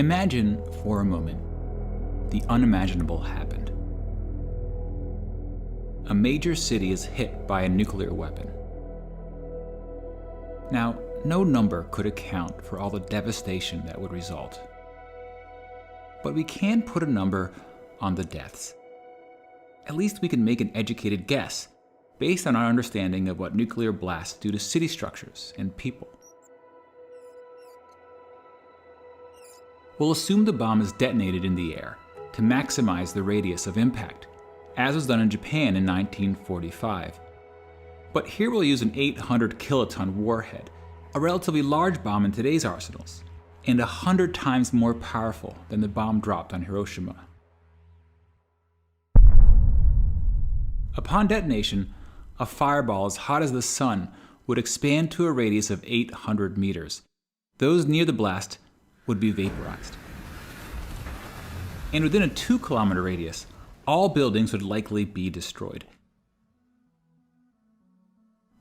Imagine, for a moment, the unimaginable happened. A major city is hit by a nuclear weapon. Now, no number could account for all the devastation that would result. But we can put a number on the deaths. At least we can make an educated guess based on our understanding of what nuclear blasts do to city structures and people. We'll assume the bomb is detonated in the air to maximize the radius of impact, as was done in Japan in 1945. But here we'll use an 800 kiloton warhead, a relatively large bomb in today's arsenals, and 100 times more powerful than the bomb dropped on Hiroshima. Upon detonation, a fireball as hot as the sun would expand to a radius of 800 meters. Those near the blast would be vaporized. And within a 2-kilometer radius, all buildings would likely be destroyed.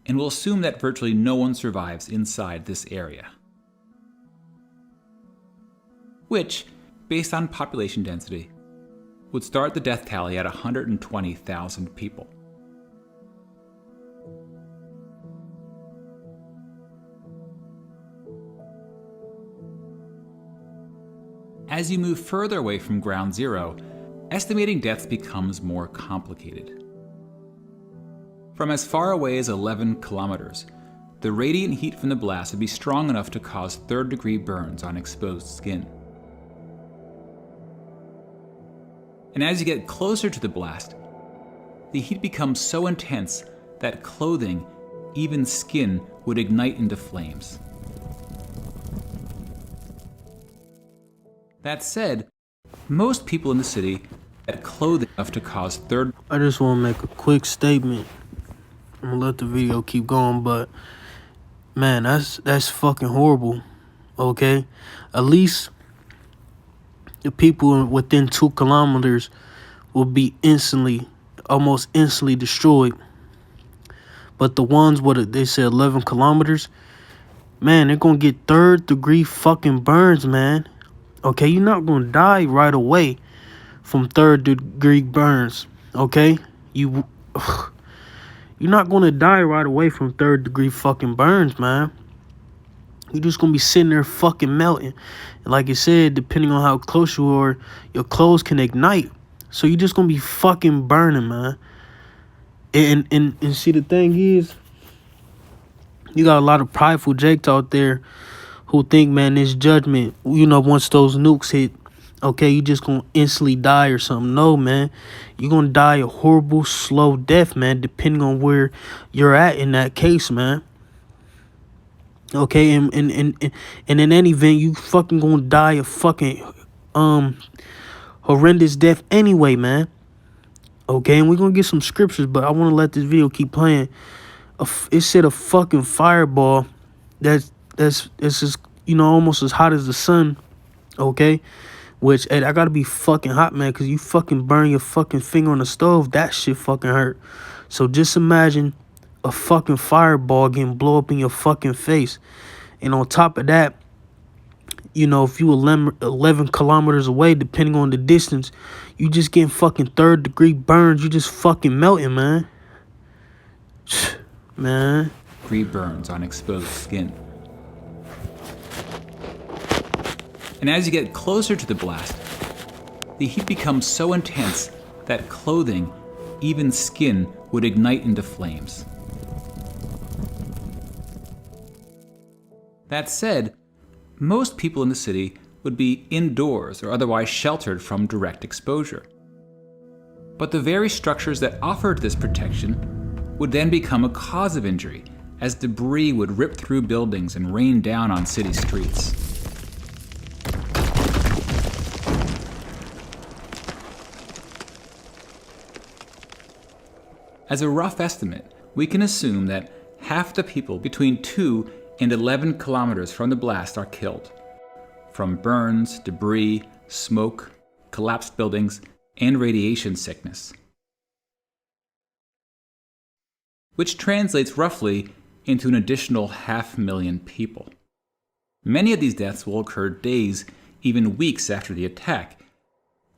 And we'll assume that virtually no one survives inside this area. Which, based on population density, would start the death tally at 120,000 people. As you move further away from ground zero, estimating deaths becomes more complicated. From as far away as 11 kilometers, the radiant heat from the blast would be strong enough to cause third-degree burns on exposed skin. And as you get closer to the blast, the heat becomes so intense that clothing, even skin, would ignite into flames. That said, most people in the city had clothing enough to cause third. I just want to make a quick statement. I'm gonna let the video keep going, but man, that's fucking horrible. Okay, at least the people within 2 kilometers will be almost instantly destroyed. But the ones they said 11 kilometers, man, they're gonna get third-degree fucking burns, man. Okay, you're not gonna die right away from third-degree burns. Okay, you're not gonna die right away from third-degree fucking burns, man. You're just gonna be sitting there fucking melting. And like I said, depending on how close you are, your clothes can ignite. So you're just gonna be fucking burning, man. And see, the thing is, you got a lot of prideful jakes out there who think, man, this judgment, once those nukes hit, okay, you just gonna instantly die or something. No, man. You're gonna die a horrible, slow death, man, depending on where you're at in that case, man. Okay, and in any event, you fucking gonna die a fucking horrendous death anyway, man. Okay, and we're gonna get some scriptures, but I want to let this video keep playing. It said a fucking fireball that's just, almost as hot as the sun. Okay, which, hey, I gotta be fucking hot, man, because you fucking burn your fucking finger on the stove. That shit fucking hurt. So just imagine a fucking fireball getting blow up in your fucking face. And on top of that, if you 11 kilometers away, depending on the distance, you just getting fucking third-degree burns. You just fucking melting, man. Man. Degree burns on exposed skin. And as you get closer to the blast, the heat becomes so intense that clothing, even skin, would ignite into flames. That said, most people in the city would be indoors or otherwise sheltered from direct exposure. But the very structures that offered this protection would then become a cause of injury, as debris would rip through buildings and rain down on city streets. As a rough estimate, we can assume that half the people between 2 and 11 kilometers from the blast are killed, from burns, debris, smoke, collapsed buildings, and radiation sickness. Which translates roughly into an additional 500,000 people. Many of these deaths will occur days, even weeks after the attack.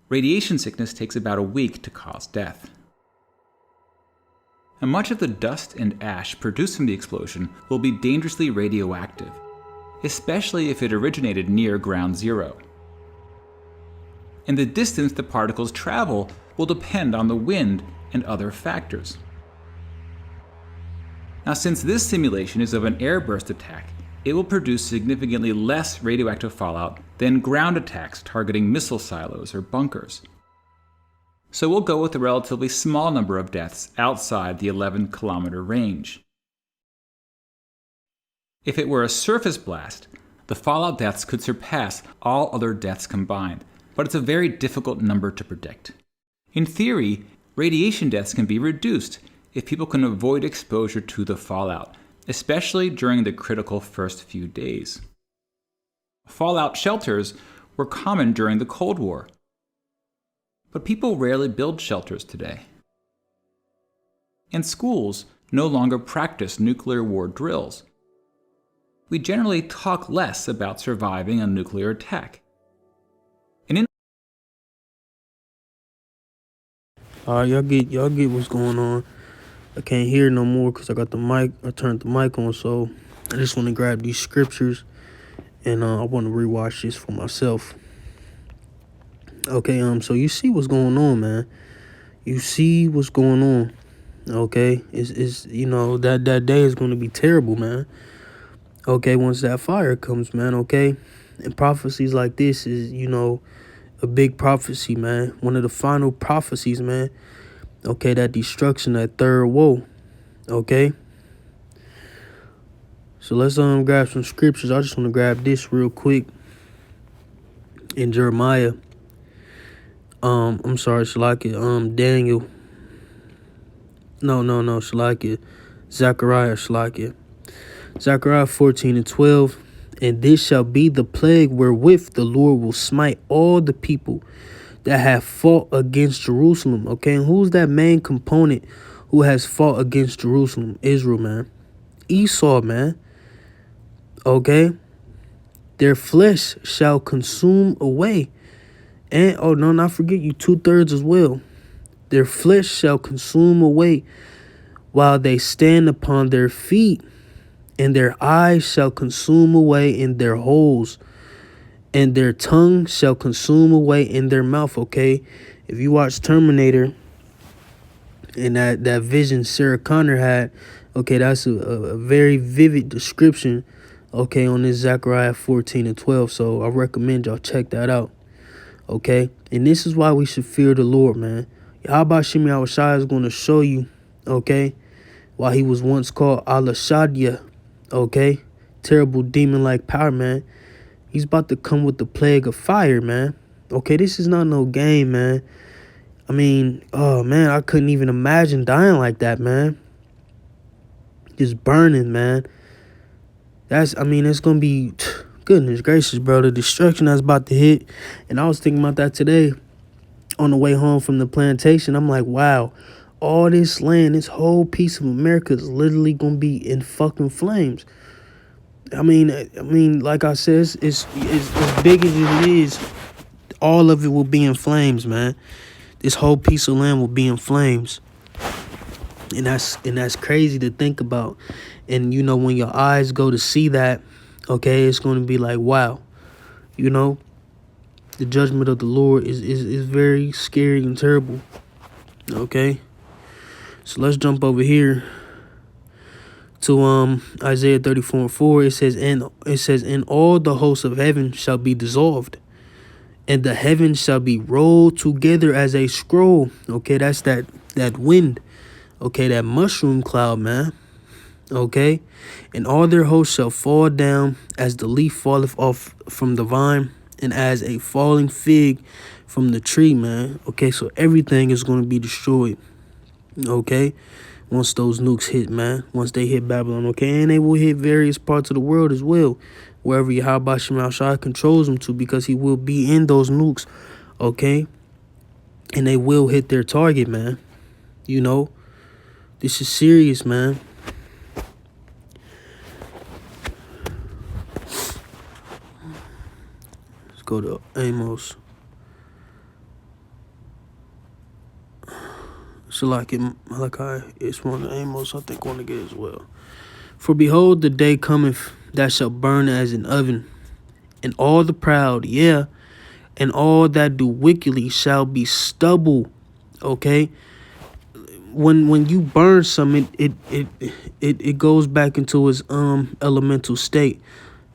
Radiation sickness takes about a week to cause death. And much of the dust and ash produced from the explosion will be dangerously radioactive, especially if it originated near ground zero. And the distance the particles travel will depend on the wind and other factors. Now, since this simulation is of an airburst attack, it will produce significantly less radioactive fallout than ground attacks targeting missile silos or bunkers. So we'll go with a relatively small number of deaths outside the 11-kilometer range. If it were a surface blast, the fallout deaths could surpass all other deaths combined, but it's a very difficult number to predict. In theory, radiation deaths can be reduced if people can avoid exposure to the fallout, especially during the critical first few days. Fallout shelters were common during the Cold War, but people rarely build shelters today. And schools no longer practice nuclear war drills. We generally talk less about surviving a nuclear attack. Alright, y'all get what's going on. I can't hear no more because I got the mic. I turned the mic on, so I just want to grab these scriptures and I want to rewatch this for myself. Okay, so you see what's going on, man. You see what's going on. Okay, it's you know that day is going to be terrible, man. Okay, once that fire comes, man. Okay, and prophecies like this is, you know, a big prophecy, man. One of the final prophecies, man. Okay, that destruction, that third woe. Okay. So let's grab some scriptures. I just want to grab this real quick. In Jeremiah. I'm sorry, Shalakia. Daniel. No, Shalakia. Zechariah, Shalakia. Zechariah 14:12. And this shall be the plague wherewith the Lord will smite all the people that have fought against Jerusalem. Okay, and who's that main component who has fought against Jerusalem? Israel, man. Esau, man. Okay. Their flesh shall consume away. And, oh, no, not forget you 2/3 as well. Their flesh shall consume away while they stand upon their feet, and their eyes shall consume away in their holes, and their tongue shall consume away in their mouth. Okay, if you watch Terminator and that vision Sarah Connor had, okay, that's a very vivid description, okay, on this Zechariah 14:12. So I recommend y'all check that out. Okay, and this is why we should fear the Lord, man. Yahweh Shemi Awashai is going to show you, okay, why he was once called Al-Shadia, okay, terrible demon-like power, man. He's about to come with the plague of fire, man. Okay, this is not no game, man. I mean, oh, man, I couldn't even imagine dying like that, man. Just burning, man. It's going to be, goodness gracious, bro. The destruction that's about to hit. And I was thinking about that today on the way home from the plantation. I'm like, wow, all this land, this whole piece of America is literally going to be in fucking flames. I mean, like I said, it's as big as it is, all of it will be in flames, man. This whole piece of land will be in flames. And that's crazy to think about. And, you know, when your eyes go to see that, okay, it's going to be like, wow. You know, the judgment of the Lord is very scary and terrible. Okay. So let's jump over here to Isaiah 34:4. It says, and all the hosts of heaven shall be dissolved, and the heavens shall be rolled together as a scroll. Okay, that's that wind. Okay, that mushroom cloud, man. Okay, and all their hosts shall fall down as the leaf falleth off from the vine, and as a falling fig from the tree, man. Okay, so everything is going to be destroyed. Okay, once those nukes hit, man. Once they hit Babylon, okay, and they will hit various parts of the world as well, wherever Yahweh Shema Shai controls them to, because he will be in those nukes, okay, and they will hit their target, man. You know, this is serious, man. Let's go to Amos. So like Malachi, it's one of Amos, I think want to get as well. For behold, the day cometh that shall burn as an oven, and all the proud, and all that do wickedly shall be stubble. Okay? When you burn something, it goes back into its elemental state.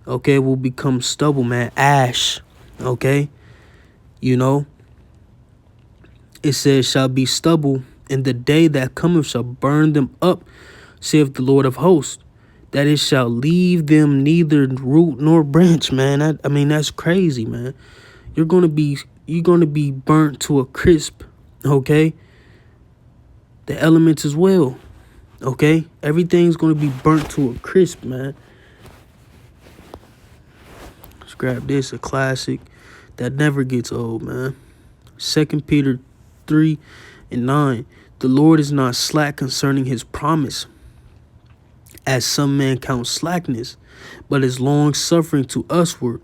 Okay, it will become stubble, man. Ash. Okay? You know? It says shall be stubble, and the day that cometh shall burn them up, saith the Lord of hosts, that it shall leave them neither root nor branch, man. I mean, that's crazy, man. You're gonna be burnt to a crisp, okay? The elements as well, okay? Everything's gonna be burnt to a crisp, man. Let's grab this, a classic that never gets old, man. 2 Peter 3:9. The Lord is not slack concerning his promise, as some men count slackness, but is long suffering to usward,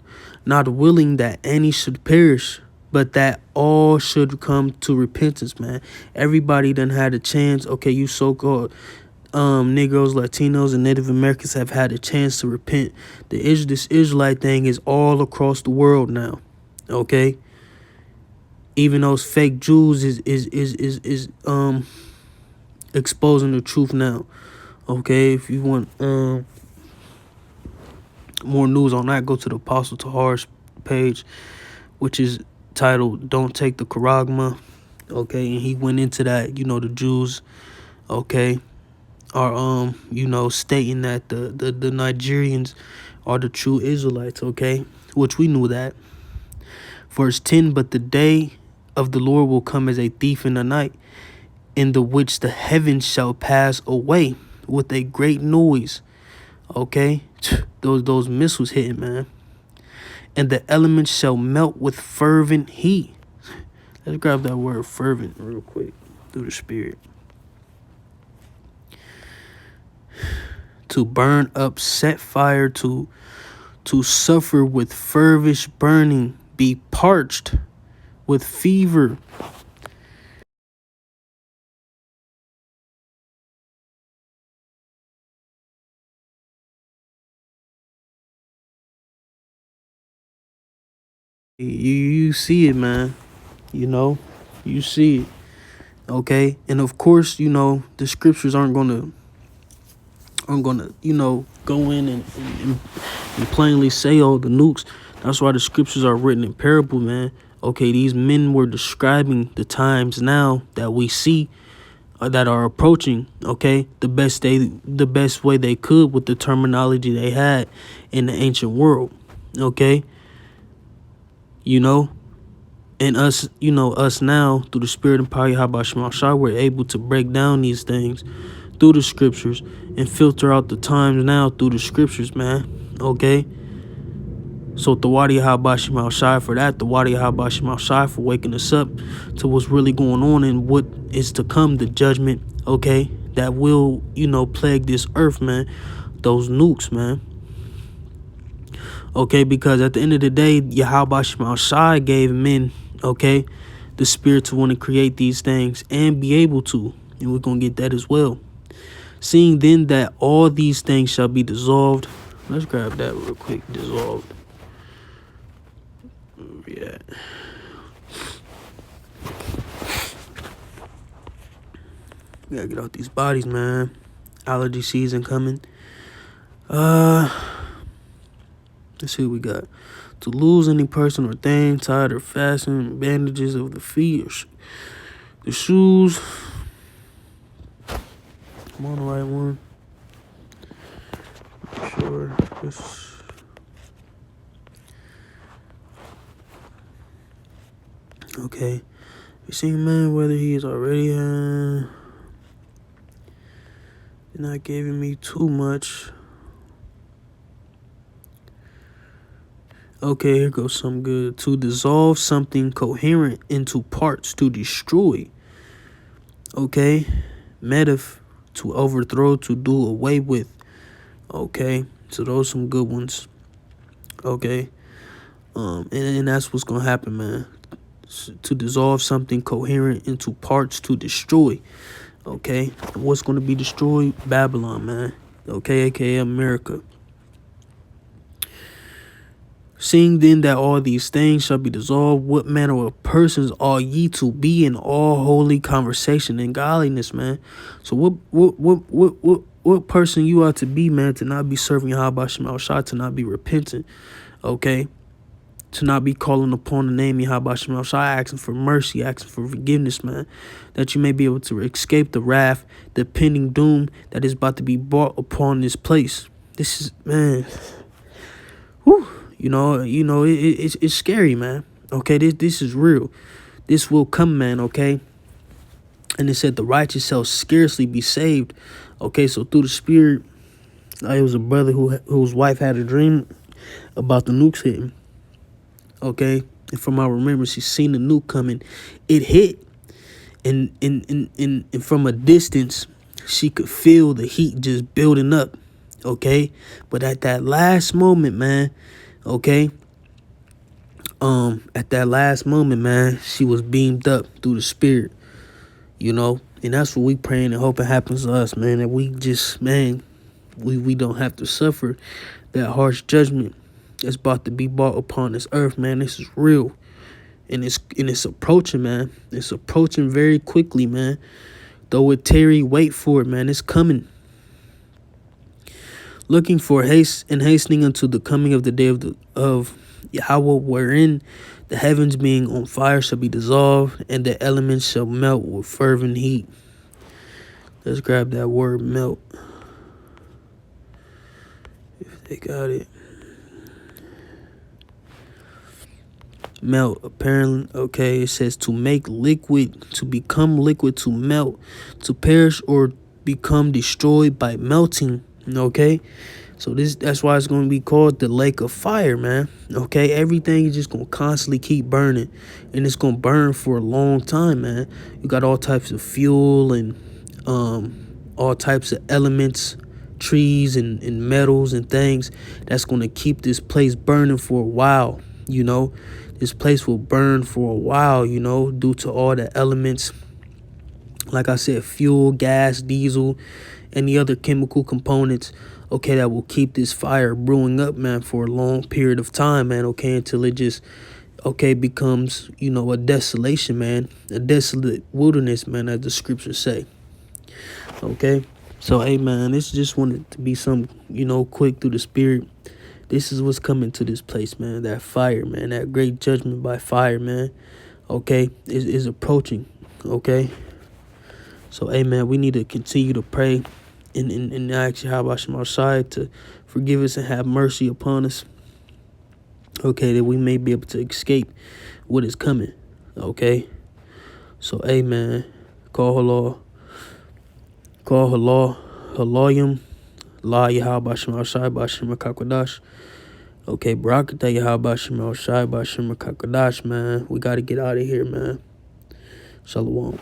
not willing that any should perish, but that all should come to repentance, man. Everybody done had a chance. Okay, you so-called Negroes, Latinos, and Native Americans have had a chance to repent. This Israelite thing is all across the world now. Okay? Even those fake Jews is exposing the truth now. Okay, if you want more news on that, go to the Apostle Tahar's page, which is titled "Don't Take the Charagma." Okay, and he went into that. You know, the Jews, okay, are stating that the Nigerians are the true Israelites. Okay, which we knew that. Verse 10, but the day of the Lord will come as a thief in the night, in the which the heavens shall pass away with a great noise. Okay, those missiles hitting, man. And the elements shall melt with fervent heat. Let's grab that word fervent real quick through the spirit. To burn up, set fire, to suffer with fervish burning, be parched with fever. You see it, man. You see it. Okay, and of course, the scriptures aren't gonna go in and plainly say, oh, the nukes. That's why the scriptures are written in parable, man. Okay, these men were describing the times now that we see that are approaching. Okay, the best way they could with the terminology they had in the ancient world. Okay, and us now through the spirit and power of Yahweh Shema Shai, we're able to break down these things through the scriptures and filter out the times now through the scriptures, man. Okay. So the Wadi Yahweh Shema Shai for that, the Wadi Yahweh Shema Shai for waking us up to what's really going on and what is to come, the judgment, okay, that will, plague this earth, man. Those nukes, man. Okay, because at the end of the day, Yahweh Shema Shai gave men, okay, the spirit to want to create these things and be able to. And we're going to get that as well. Seeing then that all these things shall be dissolved. Let's grab that real quick. Dissolved. Yeah. We gotta get out these bodies, man. Allergy season coming. Let's see what we got. To lose any person or thing, tied or fastened, bandages of the feet, or the shoes. I'm on the right one. Not sure. Okay. You see, man, whether he is already not giving me too much. Okay, here goes some good. To dissolve something coherent into parts, to destroy. Okay. Metaph, to overthrow, to do away with. Okay. So those are some good ones. Okay. And that's what's gonna happen, man. To dissolve something coherent into parts to destroy. Okay, and what's gonna be destroyed? Babylon, man. Okay, aka America. Seeing then that all these things shall be dissolved, what manner of persons are ye to be in all holy conversation and godliness, man? So what person you are to be, man, to not be serving Yahweh Shema Shai, to not be repentant, okay? To not be calling upon the name of Yahweh Shema Shai, asking for mercy, asking for forgiveness, man, that you may be able to escape the wrath, the pending doom that is about to be brought upon this place. This is, man, whew. You know, it's scary, man. Okay, this is real. This will come, man, okay? And it said the righteous shall scarcely be saved. Okay, so through the spirit, it was a brother whose wife had a dream about the nukes hitting. Okay, and from my remembrance, she seen the nuke coming. It hit, and from a distance, she could feel the heat just building up. Okay, but at that last moment, man, okay, at that last moment, man, she was beamed up through the spirit, you know, and that's what we praying and hoping happens to us, man, that we just, man, we don't have to suffer that harsh judgment that's about to be brought upon this earth, man. This is real, and it's approaching, man. It's approaching very quickly, man. Though it tarry, wait for it, man. It's coming. Looking for haste and hastening unto the coming of the day of Yahweh, wherein the heavens being on fire shall be dissolved, and the elements shall melt with fervent heat. Let's grab that word melt. If they got it. Melt, apparently, okay, it says to make liquid, to become liquid, to melt, to perish or become destroyed by melting, okay? So that's why it's going to be called the lake of fire, man, okay? Everything is just going to constantly keep burning, and it's going to burn for a long time, man. You got all types of fuel and all types of elements, trees and metals and things that's going to keep this place burning for a while, you know? This place will burn for a while, you know, due to all the elements. Like I said, fuel, gas, diesel, and the other chemical components, okay, that will keep this fire brewing up, man, for a long period of time, man, okay, until it just, okay, becomes, you know, a desolation, man, a desolate wilderness, man, as the scriptures say, okay? So, hey, man, this just wanted to be some, you know, quick through the spirit. This is what's coming to this place, man. That fire, man. That great judgment by fire, man. Okay, is approaching. Okay. So, hey, man, we need to continue to pray and ask Yahweh Shema Shai to forgive us and have mercy upon us. Okay, that we may be able to escape what is coming. Okay. So, hey, man, call Halal. Call Halal. Halalyum. La Yahweh Shema Shai Bashim Kakwadash. Okay, Barakatah Yahweh Shema Shai Bashim Kakwadash, man. We got to get out of here, man. Shalom.